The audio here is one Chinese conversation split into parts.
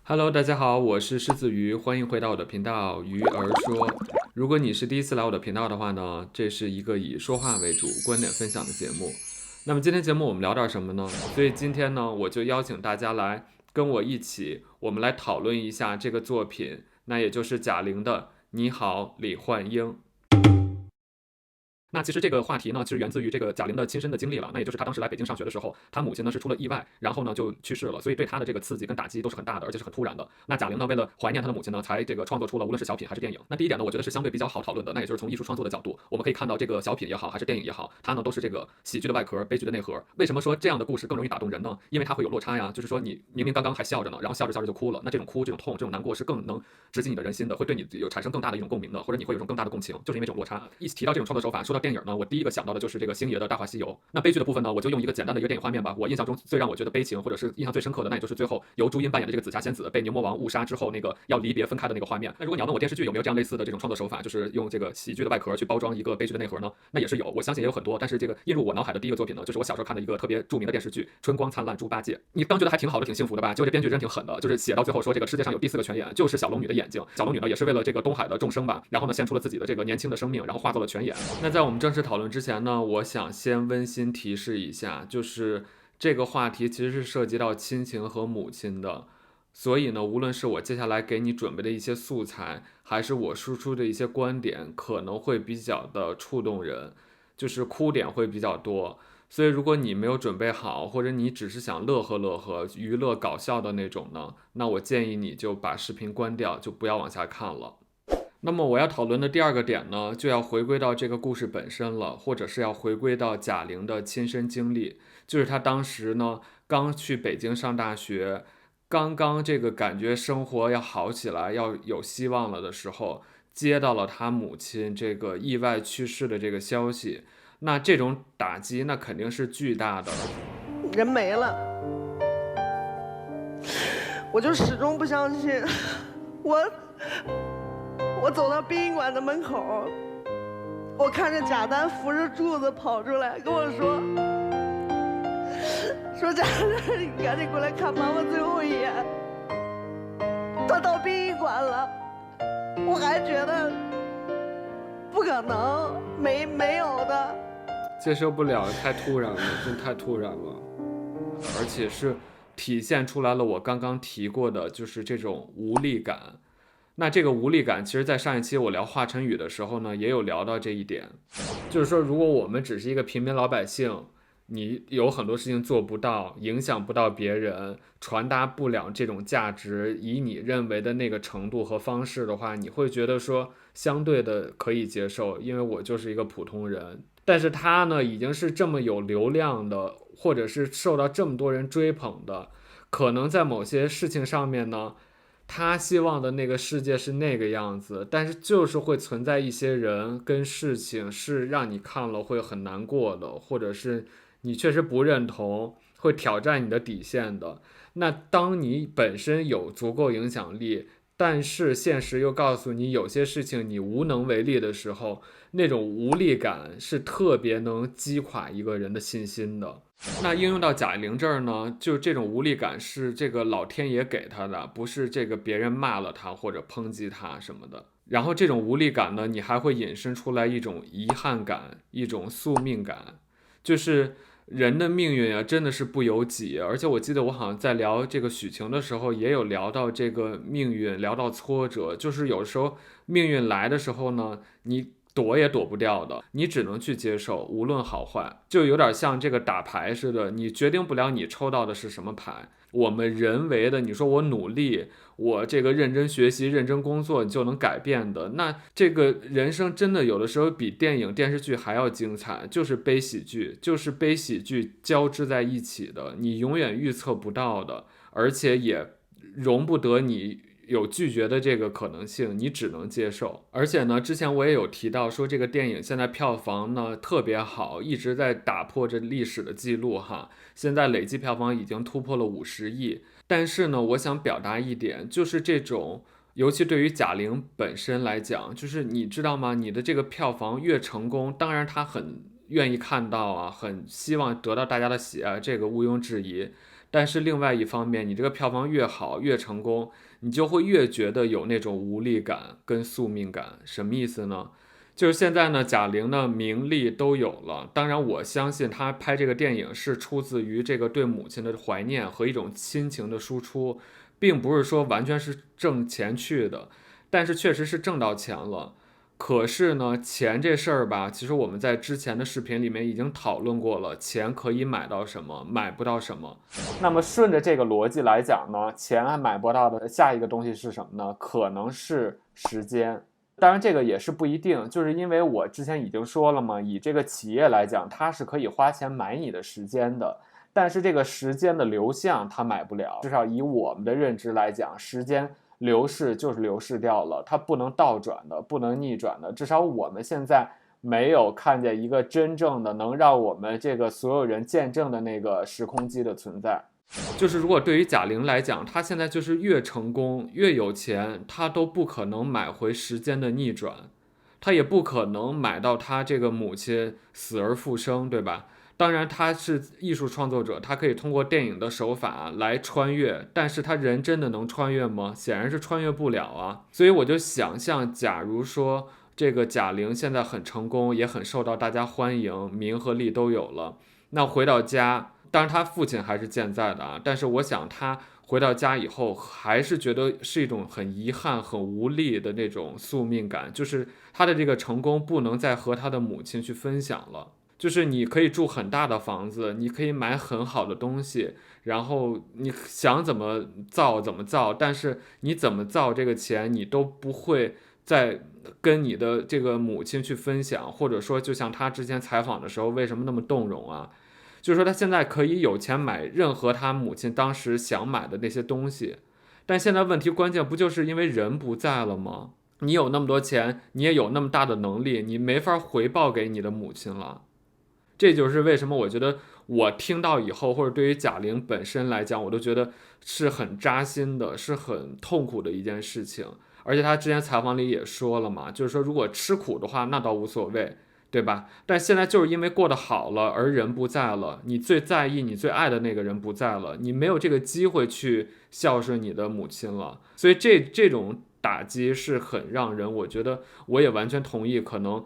Hello，大家好，我是狮子鱼，欢迎回到我的频道鱼儿说。如果你是第一次来我的频道的话呢，这是一个以说话为主、观点分享的节目。那么今天节目我们聊点什么呢？所以今天呢，我就邀请大家来跟我一起，我们来讨论一下这个作品，那也就是贾玲的《你好，李焕英》。那其实这个话题呢，是源自于这个贾玲的亲身的经历了。那也就是她当时来北京上学的时候，她母亲呢是出了意外，然后呢就去世了，所以对她的这个刺激跟打击都是很大的，而且是很突然的。那贾玲呢，为了怀念她的母亲呢，才这个创作出了无论是小品还是电影。那第一点呢，我觉得是相对比较好讨论的，那也就是从艺术创作的角度，我们可以看到这个小品也好，还是电影也好，它呢都是这个喜剧的外壳，悲剧的内核。为什么说这样的故事更容易打动人呢？因为它会有落差呀，就是说你明明刚刚还笑着呢，然后笑着笑着就哭了，那这种哭、这种痛、这种难过是更能直击你的人心的，会对你有产生更大的一种共鸣的，或者你会有一种更大的共情，就是因为这种落差。一提到这种创作手法，说到电影呢，我第一个想到的就是这个星爷的《大话西游》。那悲剧的部分呢，我就用一个简单的一个电影画面吧。我印象中最让我觉得悲情，或者是印象最深刻的，那也就是最后由朱茵扮演的这个紫霞仙子被牛魔王误杀之后，那个要离别分开的那个画面。那如果你要问我电视剧有没有这样类似的这种创作手法，就是用这个喜剧的外壳去包装一个悲剧的内核呢？那也是有，我相信也有很多。但是这个映入我脑海的第一个作品呢，就是我小时候看的一个特别著名的电视剧《春光灿烂猪八戒》。你刚觉得还挺好的，挺幸福的吧？结果这编剧真挺狠的，就是写到最后说这个世界上有第四个泉眼，就是小龙女的眼睛。小龙女呢也是为了这个东海的众生吧，然后呢献出了自己的这个年轻的生命，然后化作了泉眼。那在我们正式讨论之前呢，我想先温馨提示一下，就是这个话题其实是涉及到亲情和母亲的，所以呢，无论是我接下来给你准备的一些素材，还是我输出的一些观点，可能会比较的触动人，就是哭点会比较多。所以，如果你没有准备好，或者你只是想乐呵乐呵、娱乐搞笑的那种呢，那我建议你就把视频关掉，就不要往下看了。那么我要讨论的第二个点呢，就要回归到这个故事本身了，或者是要回归到贾玲的亲身经历，就是她当时呢刚去北京上大学，刚刚这个感觉生活要好起来，要有希望了的时候，接到了她母亲这个意外去世的这个消息，那这种打击那肯定是巨大的。人没了，我就始终不相信。我我走到殡仪馆的门口，我看着贾丹扶着柱子跑出来跟我说贾丹，你赶紧过来看妈妈最后一眼。他到殡仪馆了，我还觉得不可能，没有的。接受不了，太突然了，真太突然了，而且是体现出来了我刚刚提过的，就是这种无力感。那这个无力感，其实，在上一期我聊华晨宇的时候呢，也有聊到这一点，就是说，如果我们只是一个平民老百姓，你有很多事情做不到，影响不到别人，传达不了这种价值，以你认为的那个程度和方式的话，你会觉得说相对的可以接受，因为我就是一个普通人。但是他呢，已经是这么有流量的，或者是受到这么多人追捧的，可能在某些事情上面呢。他希望的那个世界是那个样子，但是就是会存在一些人跟事情是让你看了会很难过的，或者是你确实不认同，会挑战你的底线的。那当你本身有足够影响力，但是现实又告诉你有些事情你无能为力的时候，那种无力感是特别能击垮一个人的信心的。那应用到贾玲这儿呢，就这种无力感是这个老天爷给她的，不是这个别人骂了她或者抨击她什么的。然后这种无力感呢，你还会引申出来一种遗憾感，一种宿命感，就是人的命运啊，真的是不由己。而且我记得我好像在聊这个许晴的时候，也有聊到这个命运，聊到挫折，就是有时候命运来的时候呢，你躲也躲不掉的，你只能去接受，无论好坏，就有点像这个打牌似的，你决定不了你抽到的是什么牌。我们人为的，你说我努力，我这个认真学习、认真工作，你就能改变的。那这个人生真的有的时候比电影、电视剧还要精彩，就是悲喜剧，就是悲喜剧交织在一起的，你永远预测不到的，而且也容不得你有拒绝的这个可能性，你只能接受。而且呢，之前我也有提到说，这个电影现在票房呢特别好，一直在打破这历史的记录哈，现在累计票房已经突破了50亿。但是呢，我想表达一点，就是这种，尤其对于贾玲本身来讲，就是你知道吗？你的这个票房越成功，当然她很愿意看到啊，很希望得到大家的喜爱，这个毋庸置疑。但是另外一方面，你这个票房越好越成功，你就会越觉得有那种无力感跟宿命感。什么意思呢？就是现在呢，贾玲的名利都有了。当然，我相信她拍这个电影是出自于这个对母亲的怀念和一种亲情的输出，并不是说完全是挣钱去的。但是确实是挣到钱了。可是呢，钱这事儿吧，其实我们在之前的视频里面已经讨论过了，钱可以买到什么，买不到什么。那么顺着这个逻辑来讲呢，钱还买不到的下一个东西是什么呢？可能是时间。当然，这个也是不一定，就是因为我之前已经说了嘛，以这个企业来讲，它是可以花钱买你的时间的，但是这个时间的流向它买不了，至少以我们的认知来讲，时间流逝就是流逝掉了，它不能倒转的，不能逆转的，至少我们现在没有看见一个真正的能让我们这个所有人见证的那个时空机的存在。就是如果对于贾玲来讲，她现在就是越成功越有钱，她都不可能买回时间的逆转，她也不可能买到她这个母亲死而复生，对吧？当然，她是艺术创作者，她可以通过电影的手法来穿越，但是她人真的能穿越吗？显然是穿越不了啊。所以我就想象，假如说这个贾玲现在很成功，也很受到大家欢迎，名和利都有了，那回到家。当然，他父亲还是健在的啊，但是我想他回到家以后，还是觉得是一种很遗憾、很无力的那种宿命感，就是他的这个成功不能再和他的母亲去分享了。就是你可以住很大的房子，你可以买很好的东西，然后你想怎么造怎么造，但是你怎么造这个钱，你都不会再跟你的这个母亲去分享，或者说，就像他之前采访的时候，为什么那么动容啊？就是说他现在可以有钱买任何他母亲当时想买的那些东西，但现在问题关键不就是因为人不在了吗？你有那么多钱，你也有那么大的能力，你没法回报给你的母亲了。这就是为什么我觉得我听到以后，或者对于贾玲本身来讲，我都觉得是很扎心的，是很痛苦的一件事情。而且他之前采访里也说了嘛，就是说如果吃苦的话，那倒无所谓，对吧？但现在就是因为过得好了，而人不在了，你最在意、你最爱的那个人不在了，你没有这个机会去孝顺你的母亲了，所以这种打击是很让人，我觉得我也完全同意，可能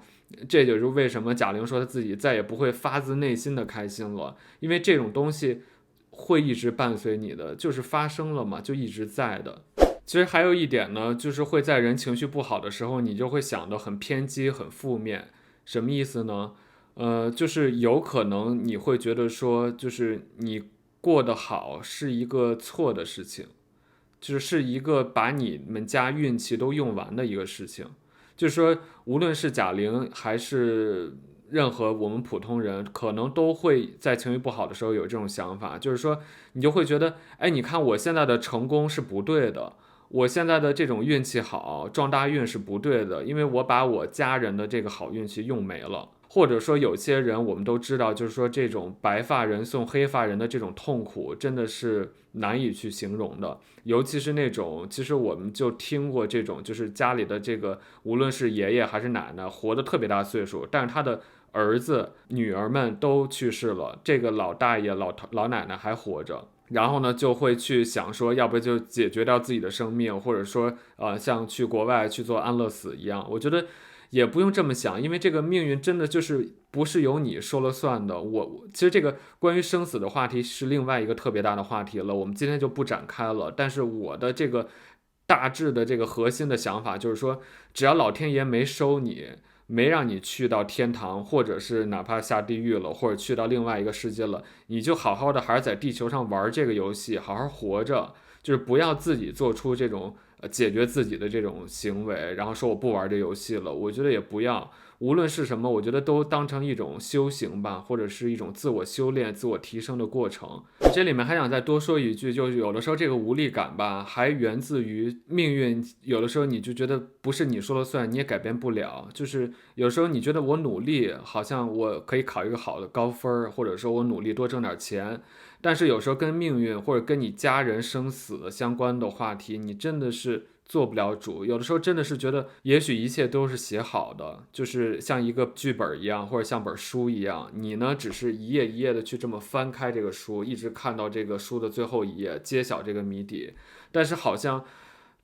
这就是为什么贾玲说她自己再也不会发自内心的开心了，因为这种东西会一直伴随你的，就是发生了嘛，就一直在的。其实还有一点呢，就是会在人情绪不好的时候，你就会想得很偏激、很负面。什么意思呢？就是有可能你会觉得说，就是你过得好是一个错的事情，就是一个把你们家运气都用完的一个事情。就是说，无论是贾玲还是任何我们普通人，可能都会在情绪不好的时候有这种想法，就是说，你就会觉得，哎，你看我现在的成功是不对的，我现在的这种运气好，撞大运是不对的，因为我把我家人的这个好运气用没了。或者说有些人我们都知道，就是说这种白发人送黑发人的这种痛苦，真的是难以去形容的。尤其是那种，其实我们就听过这种，就是家里的这个，无论是爷爷还是奶奶，活得特别大岁数，但是他的儿子、女儿们都去世了，这个老大爷、老奶奶还活着。然后呢，就会去想说，要不就解决掉自己的生命，或者说，像去国外去做安乐死一样。我觉得也不用这么想，因为这个命运真的就是不是由你说了算的。其实这个关于生死的话题是另外一个特别大的话题了，我们今天就不展开了。但是我的这个大致的这个核心的想法就是说，只要老天爷没收你，没让你去到天堂，或者是哪怕下地狱了，或者去到另外一个世界了，你就好好的还是在地球上玩这个游戏，好好活着，就是不要自己做出这种解决自己的这种行为，然后说我不玩这游戏了。我觉得也不要，无论是什么，我觉得都当成一种修行吧，或者是一种自我修炼、自我提升的过程。这里面还想再多说一句，就是有的时候这个无力感吧，还源自于命运。有的时候你就觉得不是你说了算，你也改变不了。就是有时候你觉得我努力，好像我可以考一个好的高分，或者说我努力多挣点钱。但是有时候跟命运或者跟你家人生死相关的话题，你真的是做不了主，有的时候真的是觉得也许一切都是写好的，就是像一个剧本一样，或者像本书一样，你呢只是一页一页的去这么翻开这个书，一直看到这个书的最后一页，揭晓这个谜底，但是好像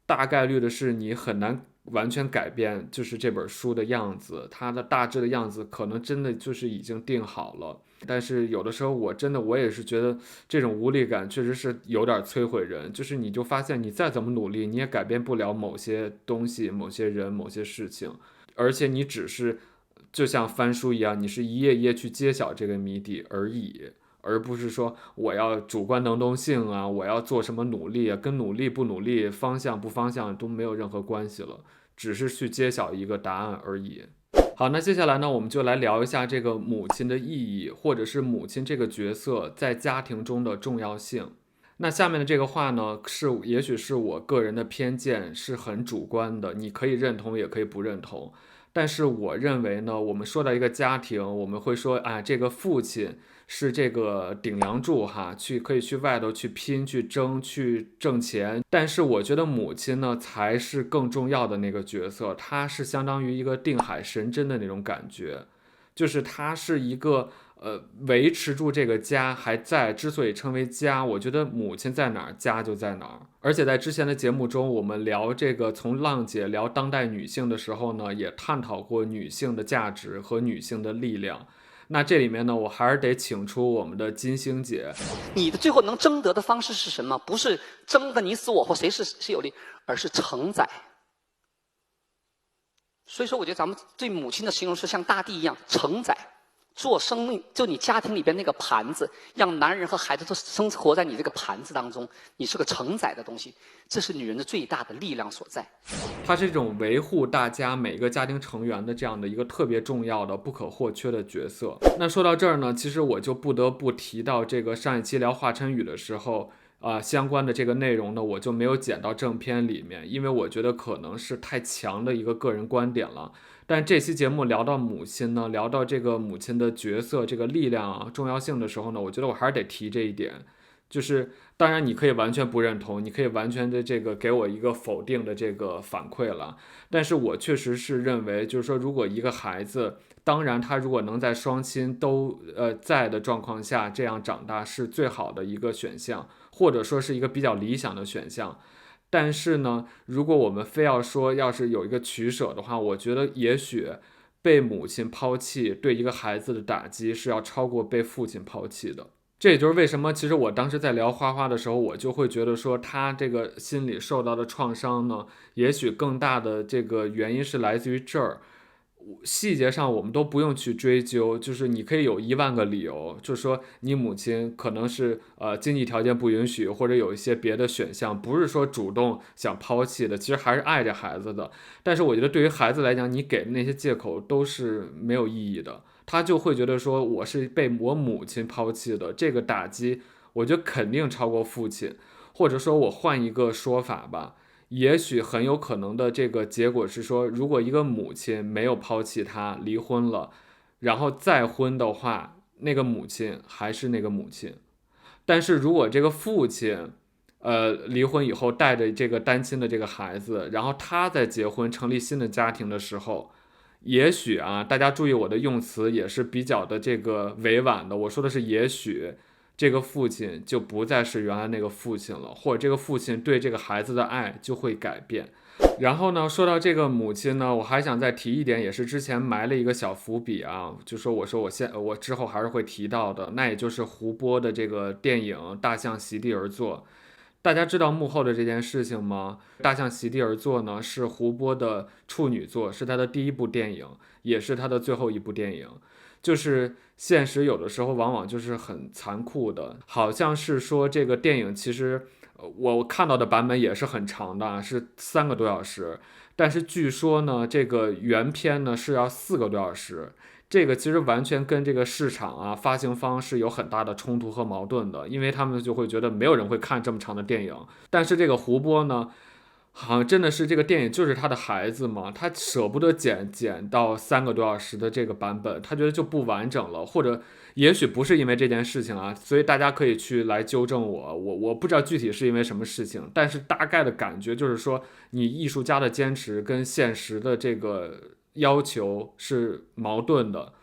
大概率的是你很难完全改变就是这本书的样子，它的大致的样子可能真的就是已经定好了。但是有的时候我也是觉得这种无力感确实是有点摧毁人，就是你就发现你再怎么努力，你也改变不了某些东西、某些人、某些事情，而且你只是就像翻书一样，你是一页一页去揭晓这个谜底而已。而不是说我要主观能动性啊，我要做什么努力啊，跟努力不努力、方向不方向都没有任何关系了，只是去揭晓一个答案而已。好，那接下来呢，我们就来聊一下这个母亲的意义，或者是母亲这个角色在家庭中的重要性。那下面的这个话呢，也许是我个人的偏见，是很主观的，你可以认同，也可以不认同。但是我认为呢，我们说到一个家庭，我们会说，这个父亲是这个顶梁柱哈，可以去外头去拼、去争、去挣钱。但是我觉得母亲呢，才是更重要的那个角色，她是相当于一个定海神针的那种感觉，就是她是一个维持住这个家还在。之所以称为家，我觉得母亲在哪儿，家就在哪儿。而且在之前的节目中，我们聊这个从浪姐聊当代女性的时候呢，也探讨过女性的价值和女性的力量。那这里面呢，我还是得请出我们的金星姐。你的最后能争得的方式是什么？不是争个你死我活，谁有利，而是承载。所以说，我觉得咱们对母亲的形容是像大地一样承载。做生命，就你家庭里边那个盘子，让男人和孩子都生活在你这个盘子当中，你是个承载的东西，这是女人的最大的力量所在。它是这种维护大家每个家庭成员的这样的一个特别重要的、不可或缺的角色。那说到这儿呢，其实我就不得不提到这个上一期聊华晨宇的时候。相关的这个内容呢，我就没有剪到正片里面，因为我觉得可能是太强的一个个人观点了。但这期节目聊到母亲呢，聊到这个母亲的角色、这个力量啊、重要性的时候呢，我觉得我还是得提这一点。就是当然你可以完全不认同，你可以完全的这个给我一个否定的这个反馈了，但是我确实是认为，就是说如果一个孩子，当然他如果能在双亲都在的状况下这样长大是最好的一个选项，或者说是一个比较理想的选项。但是呢，如果我们非要说要是有一个取舍的话，我觉得也许被母亲抛弃对一个孩子的打击是要超过被父亲抛弃的。这也就是为什么其实我当时在聊花花的时候，我就会觉得说他这个心理受到的创伤呢，也许更大的这个原因是来自于这儿。细节上我们都不用去追究，就是你可以有10000个理由，就是说你母亲可能是经济条件不允许，或者有一些别的选项，不是说主动想抛弃的，其实还是爱着孩子的。但是我觉得对于孩子来讲，你给的那些借口都是没有意义的，他就会觉得说我是被我母亲抛弃的，这个打击我觉得肯定超过父亲。或者说我换一个说法吧，也许很有可能的这个结果是说，如果一个母亲没有抛弃他，离婚了，然后再婚的话，那个母亲还是那个母亲。但是如果这个父亲离婚以后带着这个单亲的这个孩子，然后他在结婚成立新的家庭的时候，也许大家注意我的用词也是比较的这个委婉的，我说的是也许这个父亲就不再是原来那个父亲了，或者这个父亲对这个孩子的爱就会改变。然后呢，说到这个母亲呢，我还想再提一点，也是之前埋了一个小伏笔就说我之后还是会提到的，那也就是胡波的这个电影《大象席地而坐》。大家知道幕后的这件事情吗？大象席地而坐呢，是胡波的处女作，是他的第1部电影，也是他的最后1部电影。就是现实有的时候往往就是很残酷的，好像是说这个电影其实我看到的版本也是很长的，是3个多小时，但是据说呢这个原片呢是要4个多小时。这个其实完全跟这个市场发行方是有很大的冲突和矛盾的，因为他们就会觉得没有人会看这么长的电影。但是这个胡波呢好像真的是这个电影就是他的孩子嘛，他舍不得剪到3个多小时的这个版本，他觉得就不完整了，或者也许不是因为这件事情啊，所以大家可以去来纠正我不知道具体是因为什么事情，但是大概的感觉就是说，你艺术家的坚持跟现实的这个要求是矛盾的。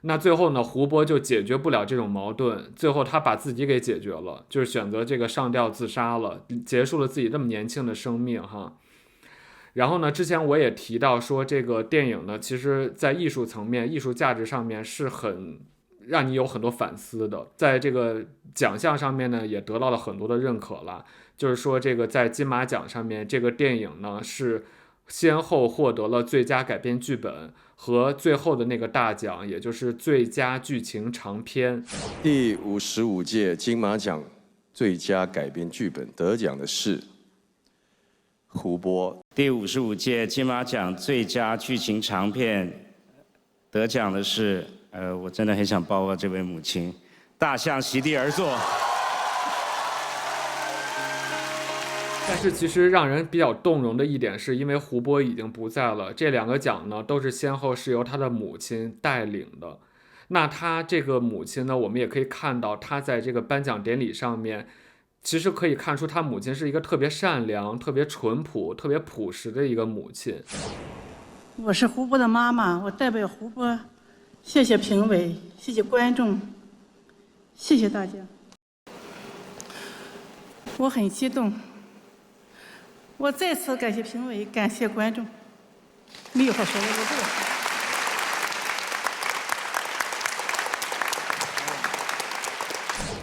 那最后呢，胡波就解决不了这种矛盾，最后他把自己给解决了，就是选择这个上吊自杀了，结束了自己这么年轻的生命哈。然后呢，之前我也提到说，这个电影呢，其实在艺术层面、艺术价值上面是很让你有很多反思的，在这个奖项上面呢，也得到了很多的认可了。就是说，这个在金马奖上面，这个电影呢是先后获得了最佳改编剧本和最后的那个大奖，也就是最佳剧情长片。第55届金马奖最佳改编剧本得奖的是胡波。第55届金马奖最佳剧情长片得奖的是，我真的很想抱抱这位母亲，大象席地而坐。但是其实让人比较动容的一点是，因为胡波已经不在了，这2个奖呢都是先后是由他的母亲带领的。那他这个母亲呢，我们也可以看到，他在这个颁奖典礼上面，其实可以看出他母亲是一个特别善良、特别淳朴、特别朴实的一个母亲。我是胡波的妈妈，我代表胡波，谢谢评委，谢谢观众，谢谢大家。我很激动。我再次感谢评委，感谢观众，没有话说了，我不说。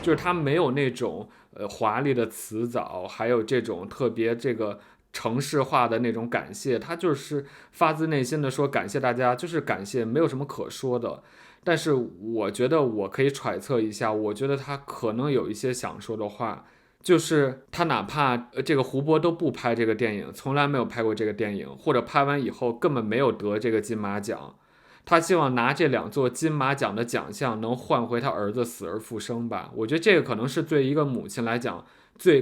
就是他没有那种华丽的辞藻，还有这种特别这个程式化的那种感谢，他就是发自内心的说感谢大家，就是感谢，没有什么可说的。但是我觉得我可以揣测一下，我觉得他可能有一些想说的话。就是他哪怕这个胡波都不拍这个电影，从来没有拍过这个电影，或者拍完以后根本没有得这个金马奖，他希望拿这2座金马奖的奖项能换回他儿子死而复生吧。我觉得这个可能是对一个母亲来讲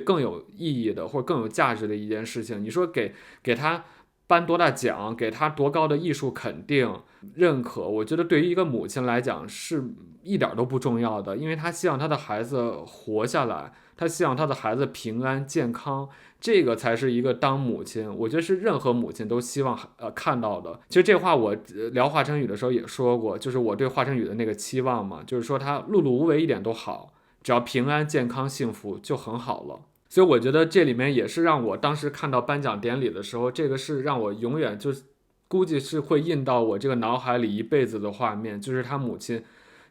更有意义的，或者更有价值的一件事情。你说给他颁多大奖，给他多高的艺术肯定认可，我觉得对于一个母亲来讲是一点都不重要的，因为他希望他的孩子活下来，他希望他的孩子平安健康，这个才是一个当母亲，我觉得是任何母亲都希望看到的。其实这话我聊华晨宇的时候也说过，就是我对华晨宇的那个期望嘛，就是说他碌碌无为一点都好，只要平安健康幸福就很好了。所以我觉得这里面也是让我当时看到颁奖典礼的时候，这个是让我永远就估计是会印到我这个脑海里一辈子的画面，就是他母亲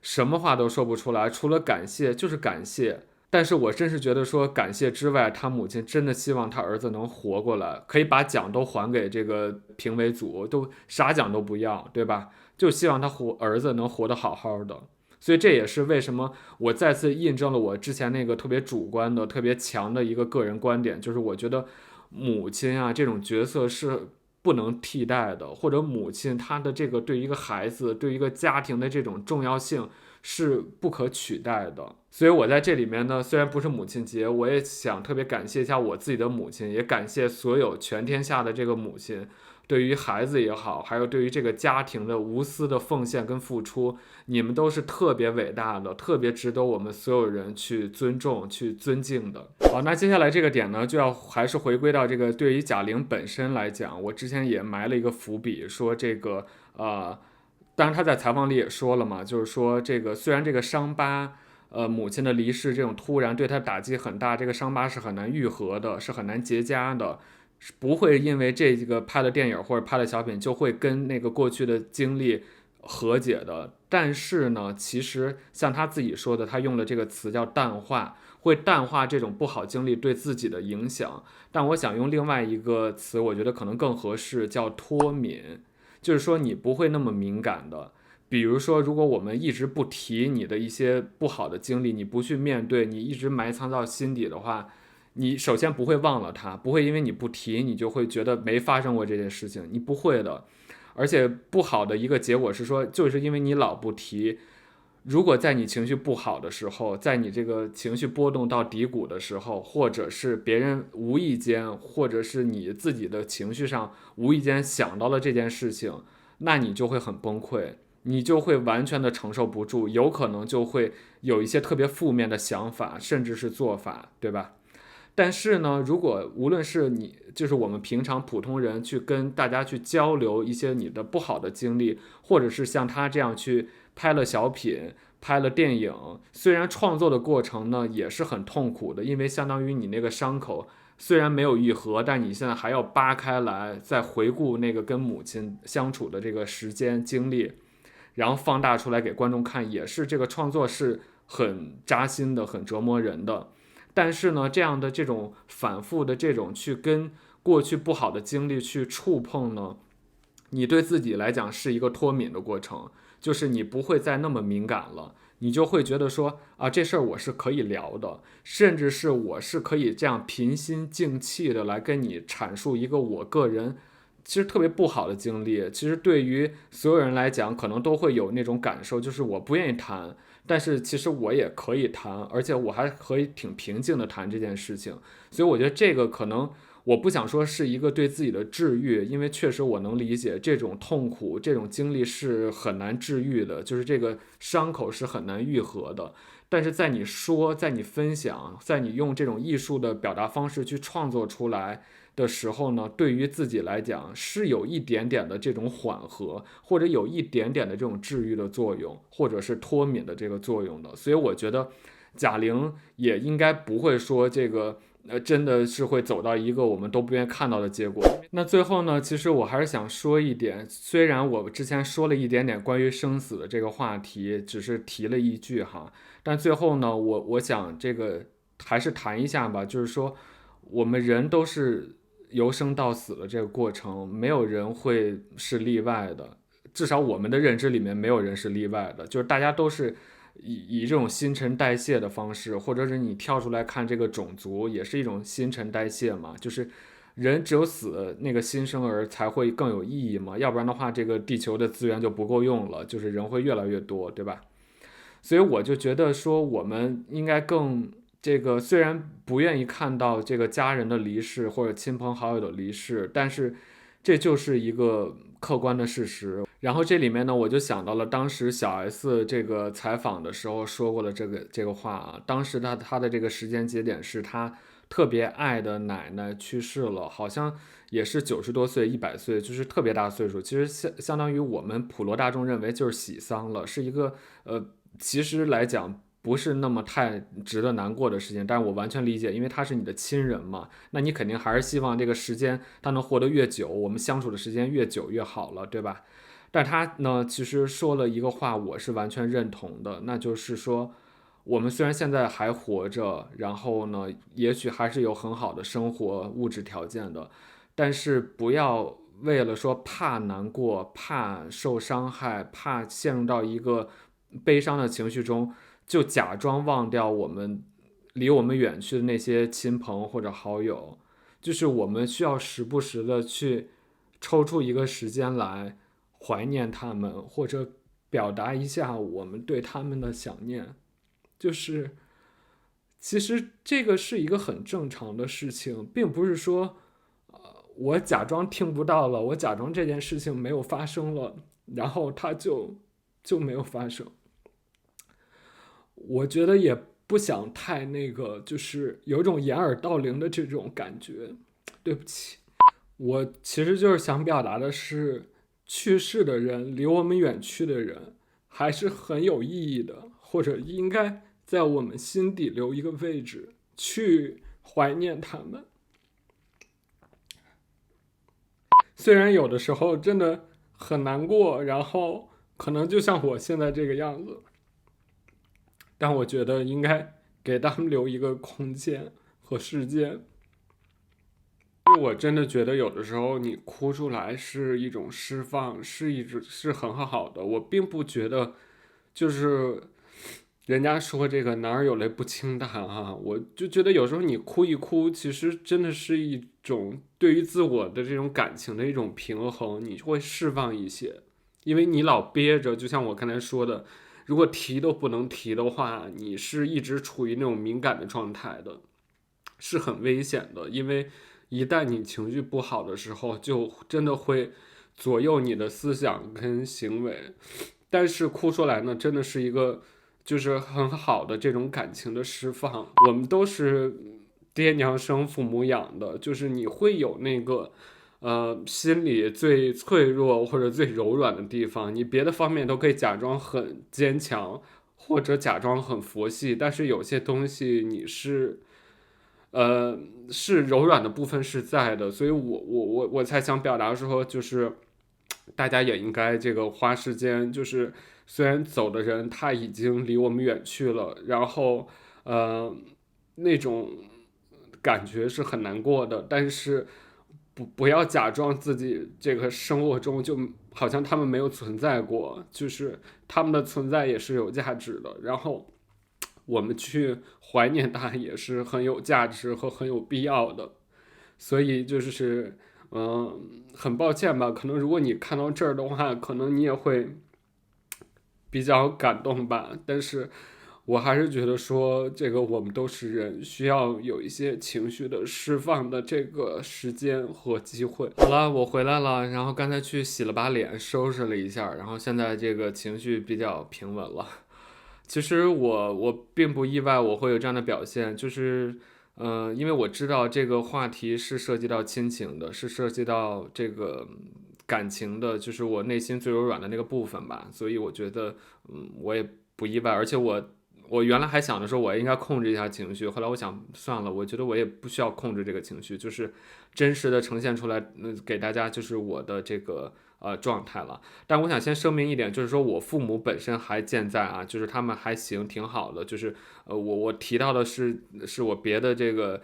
什么话都说不出来，除了感谢就是感谢。但是我真是觉得说感谢之外，他母亲真的希望他儿子能活过来，可以把奖都还给这个评委组，都啥奖都不要，对吧？就希望他儿子能活得好好的。所以这也是为什么我再次印证了我之前那个特别主观的、特别强的一个个人观点，就是我觉得母亲啊这种角色是不能替代的，或者母亲她的这个对一个孩子、对一个家庭的这种重要性是不可取代的。所以我在这里面呢，虽然不是母亲节，我也想特别感谢一下我自己的母亲，也感谢所有全天下的这个母亲对于孩子也好，还有对于这个家庭的无私的奉献跟付出，你们都是特别伟大的，特别值得我们所有人去尊重、去尊敬的。好，那接下来这个点呢，就要还是回归到这个对于贾玲本身来讲，我之前也埋了一个伏笔，说这个当然他在采访里也说了嘛，就是说这个虽然这个伤疤母亲的离世这种突然对他打击很大，这个伤疤是很难愈合的，是很难结痂的，是不会因为这个拍了电影或者拍了小品就会跟那个过去的经历和解的。但是呢，其实像他自己说的，他用了这个词叫淡化，会淡化这种不好经历对自己的影响。但我想用另外一个词，我觉得可能更合适，叫脱敏，就是说你不会那么敏感的。比如说，如果我们一直不提你的一些不好的经历，你不去面对，你一直埋藏到心底的话，你首先不会忘了它，不会因为你不提，你就会觉得没发生过这件事情，你不会的。而且不好的一个结果是说，就是因为你老不提，如果在你情绪不好的时候，在你这个情绪波动到低谷的时候，或者是别人无意间，或者是你自己的情绪上无意间想到了这件事情，那你就会很崩溃，你就会完全的承受不住，有可能就会有一些特别负面的想法，甚至是做法，对吧？但是呢，如果无论是你，就是我们平常普通人去跟大家去交流一些你的不好的经历，或者是像他这样去拍了小品、拍了电影，虽然创作的过程呢也是很痛苦的，因为相当于你那个伤口虽然没有愈合，但你现在还要扒开来，再回顾那个跟母亲相处的这个时间经历，然后放大出来给观众看，也是这个创作是很扎心的、很折磨人的。但是呢，这样的这种反复的这种去跟过去不好的经历去触碰呢，你对自己来讲是一个脱敏的过程，就是你不会再那么敏感了，你就会觉得说啊，这事儿我是可以聊的，甚至是我是可以这样平心静气的来跟你阐述一个我个人其实特别不好的经历。其实对于所有人来讲，可能都会有那种感受，就是我不愿意谈，但是其实我也可以谈，而且我还可以挺平静的谈这件事情。所以我觉得这个可能我不想说是一个对自己的治愈，因为确实我能理解这种痛苦、这种经历是很难治愈的，就是这个伤口是很难愈合的。但是在你说、在你分享、在你用这种艺术的表达方式去创作出来的时候呢，对于自己来讲是有一点点的这种缓和，或者有一点点的这种治愈的作用，或者是脱敏的这个作用的。所以我觉得贾玲也应该不会说这个真的是会走到一个我们都不愿意看到的结果。那最后呢，其实我还是想说一点，虽然我之前说了一点点关于生死的这个话题，只是提了一句哈，但最后呢，我想这个还是谈一下吧，就是说我们人都是由生到死的这个过程，没有人会是例外的，至少我们的认知里面没有人是例外的，就是大家都是以这种新陈代谢的方式，或者是你跳出来看这个种族也是一种新陈代谢嘛，就是人只有死那个新生儿才会更有意义嘛，要不然的话这个地球的资源就不够用了，就是人会越来越多，对吧？所以我就觉得说我们应该更这个，虽然不愿意看到这个家人的离世或者亲朋好友的离世，但是这就是一个客观的事实。然后这里面呢，我就想到了当时小 S 这个采访的时候说过的这个话啊，当时他的这个时间节点是他特别爱的奶奶去世了，好像也是90多岁、100岁，就是特别大岁数。其实相当于我们普罗大众认为就是喜丧了，是一个其实来讲不是那么太值得难过的事情，但是我完全理解，因为他是你的亲人嘛，那你肯定还是希望这个时间他能活得越久，我们相处的时间越久越好了，对吧？但他呢，其实说了一个话，我是完全认同的，那就是说，我们虽然现在还活着，然后呢，也许还是有很好的生活物质条件的，但是不要为了说怕难过、怕受伤害、怕陷入到一个悲伤的情绪中，就假装忘掉我们离我们远去的那些亲朋或者好友，就是我们需要时不时的去抽出一个时间来怀念他们，或者表达一下我们对他们的想念。就是其实这个是一个很正常的事情，并不是说我假装听不到了，我假装这件事情没有发生了，然后它就没有发生。我觉得也不想太那个，就是有种掩耳盗铃的这种感觉。对不起，我其实就是想表达的是，去世的人，离我们远去的人，还是很有意义的，或者应该在我们心底留一个位置，去怀念他们。虽然有的时候真的很难过，然后可能就像我现在这个样子，但我觉得应该给他们留一个空间和时间。我真的觉得有的时候你哭出来是一种释放，是很好的。我并不觉得就是人家说这个男儿有泪不轻弹啊，我就觉得有时候你哭一哭，其实真的是一种对于自我的这种感情的一种平衡，你会释放一些。因为你老憋着，就像我刚才说的，如果提都不能提的话，你是一直处于那种敏感的状态的，是很危险的。因为一旦你情绪不好的时候，就真的会左右你的思想跟行为。但是哭出来呢，真的是一个就是很好的这种感情的释放。我们都是爹娘生父母养的，就是你会有那个心里最脆弱或者最柔软的地方，你别的方面都可以假装很坚强或者假装很佛系，但是有些东西你是柔软的部分是在的。所以我才想表达说，就是大家也应该这个花时间，就是虽然走的人他已经离我们远去了，然后那种感觉是很难过的，但是不要假装自己这个生活中就好像他们没有存在过，就是他们的存在也是有价值的，然后我们去怀念它也是很有价值和很有必要的。所以就是很抱歉吧，可能如果你看到这儿的话，可能你也会比较感动吧，但是我还是觉得说，这个我们都是人，需要有一些情绪的释放的这个时间和机会。好了，我回来了，然后刚才去洗了把脸，收拾了一下，然后现在这个情绪比较平稳了。其实我并不意外我会有这样的表现，就是因为我知道这个话题是涉及到亲情的，是涉及到这个感情的，就是我内心最柔软的那个部分吧，所以我觉得我也不意外。而且我原来还想着说我应该控制一下情绪，后来我想算了，我觉得我也不需要控制这个情绪，就是真实的呈现出来，给大家就是我的这个状态了。但我想先声明一点，就是说我父母本身还健在啊，就是他们还行，挺好的。就是我提到的是我别的这个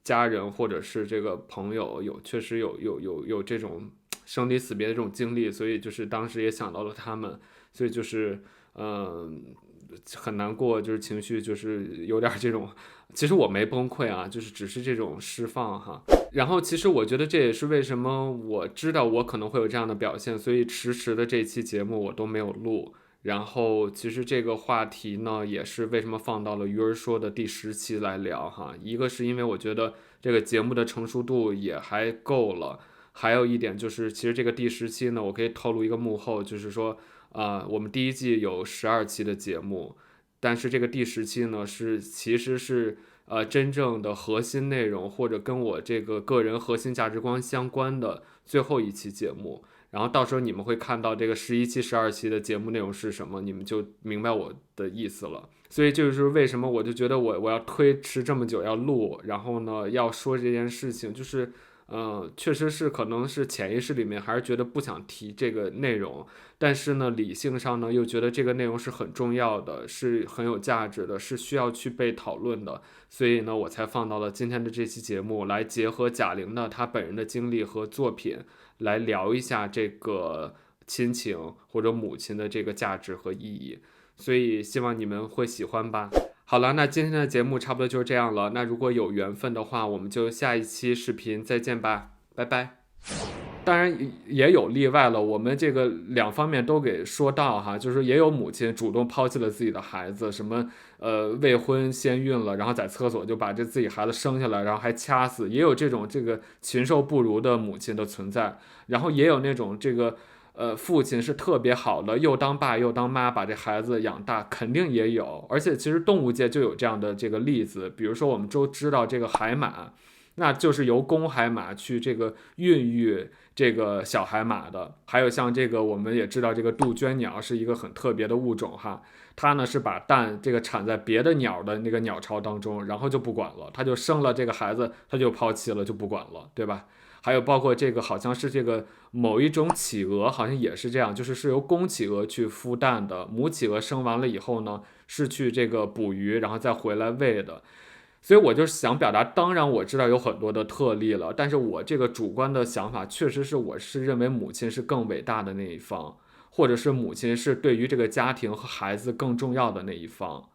家人或者是这个朋友确实有这种生离死别的这种经历，所以就是当时也想到了他们，所以就是很难过，就是情绪就是有点这种，其实我没崩溃啊，就是只是这种释放哈。然后其实我觉得这也是为什么我知道我可能会有这样的表现，所以迟迟的这期节目我都没有录。然后其实这个话题呢，也是为什么放到了鱼儿说的第10期来聊哈。一个是因为我觉得这个节目的成熟度也还够了，还有一点就是其实这个第10期呢，我可以透露一个幕后，就是说我们第1季有12期的节目，但是这个第10期呢其实是真正的核心内容或者跟我这个个人核心价值观相关的最后一期节目。然后到时候你们会看到这个11期、12期的节目内容是什么，你们就明白我的意思了。所以就是为什么我就觉得我要推迟这么久要录，然后呢要说这件事情，就是确实是可能是潜意识里面还是觉得不想提这个内容，但是呢理性上呢又觉得这个内容是很重要的，是很有价值的，是需要去被讨论的，所以呢我才放到了今天的这期节目，来结合贾玲的她本人的经历和作品，来聊一下这个亲情或者母亲的这个价值和意义，所以希望你们会喜欢吧。好了，那今天的节目差不多就是这样了。那如果有缘分的话，我们就下一期视频再见吧，拜拜。当然也有例外了，我们这个2方面都给说到哈，就是也有母亲主动抛弃了自己的孩子，什么未婚先孕了，然后在厕所就把自己孩子生下来，然后还掐死，也有这种这个禽兽不如的母亲的存在，然后也有那种这个父亲是特别好的，又当爸又当妈把这孩子养大，肯定也有。而且其实动物界就有这样的这个例子，比如说我们都知道这个海马，那就是由公海马去这个孕育这个小海马的。还有像这个我们也知道这个杜鹃鸟是一个很特别的物种哈，它呢是把蛋这个产在别的鸟的那个鸟巢当中，然后就不管了，它就生了这个孩子，它就抛弃了，就不管了，对吧？还有包括这个好像是这个某一种企鹅，好像也是这样，就是由公企鹅去孵蛋的，母企鹅生完了以后呢，是去这个捕鱼，然后再回来喂的。所以我就想表达，当然我知道有很多的特例了，但是我这个主观的想法确实是我是认为母亲是更伟大的那一方，或者是母亲是对于这个家庭和孩子更重要的那一方。